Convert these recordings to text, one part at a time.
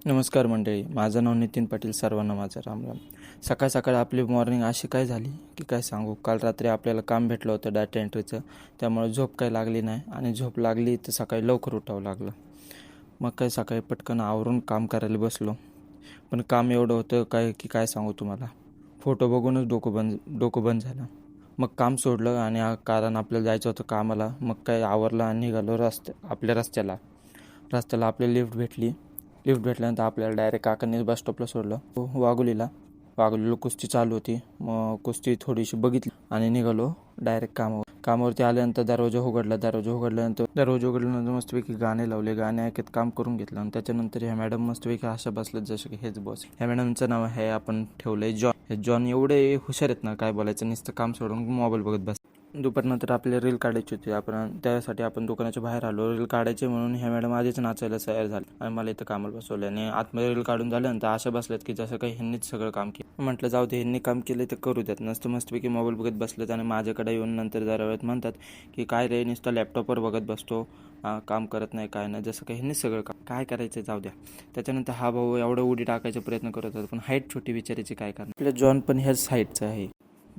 नमस्कार मंडळी, माझं नाव नितीन पाटील. सर्वांना माझं रामराम. सकाळ सकाळ आपली मॉर्निंग अशी काय झाली की काय सांगू. काल रात्री आपल्याला काम भेटलं होतं डाटा एंट्रीचं, त्यामुळे झोप काही लागली नाही आणि झोप लागली तर सकाळी लवकर उठावं लागलं. मग काय सकाळी पटकन आवरून काम करायला बसलो, पण काम एवढं होतं काय की काय सांगू तुम्हाला. फोटो बघूनच डोकं बंद झालं. मग काम सोडलं आणि कारण आपल्याला जायचं होतं कामाला. मग काय आवरलं आणि निघालो आपल्या रस्त्याला आपली लिफ्ट भेटल्यानंतर आपल्याला डायरेक्ट काकांनी बस स्टॉपला सोडलं. वाघोलीला कुस्ती चालू होती. मग कुस्ती थोडीशी बघितली आणि निघालो डायरेक्ट कामावरती आल्यानंतर दरवाजा उघडल्यानंतर मस्तपैकी गाणे लावले. गाणे ऐकत काम करून घेतलं आणि त्याच्यानंतर ह्या मॅडम मस्तपैकी अशा बसल्यात जसं की हेच बॉस. ह्या मॅडमचं नाव आहे आपण ठेवलंय जॉन. हे जॉन एवढे हुशार आहेत ना, काय बोलायचं. नुसतं काम सोडून मोबाईल बघत बस. दुपारनंतर आपल्याला रील काढायची होती. त्यासाठी आपण दुकानाच्या बाहेर आलो. रील काढायची म्हणून ह्या मॅडम आधीच नाचायला तयार झाले आणि मला इथं कामाला बसवलं आणि आतमध्ये रील काढून झाल्यानंतर अशा बसल्यात की जसं काही ह्यांनीच सगळं काम केलं. म्हटलं जाऊ दे, ह्यांनी काम केलं तर करू द्यात. मस्तपैकी मोबाईल बघत बसलेत आणि माझ्याकडे येऊन नंतर जरा वेळात म्हणतात की काय रे, नुसतं लॅपटॉपवर बघत बसतो, काम करत नाही काय नाही. जसं काही ह्यांनीच सगळं काम, काय करायचं जाऊ द्या. त्याच्यानंतर हा भाऊ एवढं उडी टाकायचा प्रयत्न करत होता, पण हाईट छोटी विचारायची काय करणार. आपल्या जॉन पण ह्याच हाईटचा आहे.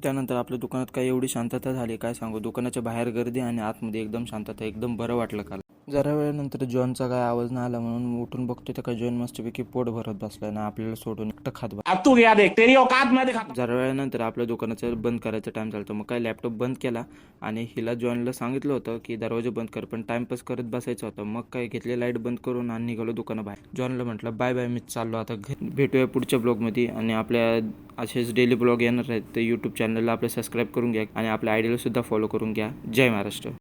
त्यानंतर आपल्या दुकानात काय एवढी शांतता झाली काय सांगू. दुकानाच्या बाहेर गर्दी आणि आतमध्ये एकदम शांतता. एकदम बरं वाटलं काल. जरा वेळानंतर जॉनचा काय आवाज नाही आला म्हणून उठून बघतो तर काय जॉन मस्तपैकी पोट भरत बसलाय ना आपल्याला सोडून एकटं खात जरा वेळानंतर आपल्या दुकानाचं बंद करायचा टाइम झाला. मग काय लॅपटॉप बंद केला आणि हिला जॉनला सांगितलं होतं की दरवाजा बंद कर, पण टाइमपास करत बसायचं होतं. मग काय घेतले लाईट बंद करून आणि निघालो दुकानाबाहेर. जॉनला म्हटलं बाय बाय, मी चाललो आता घरी. भेटूया पुढच्या ब्लॉगमध्ये आणि आपल्या असेच डेली ब्लॉग येणार आहेत तर यूट्यूब चॅनलला आपलं सबस्क्राईब करून घ्या आणि आपल्या आयडीला सुद्धा फॉलो करून घ्या. जय महाराष्ट्र.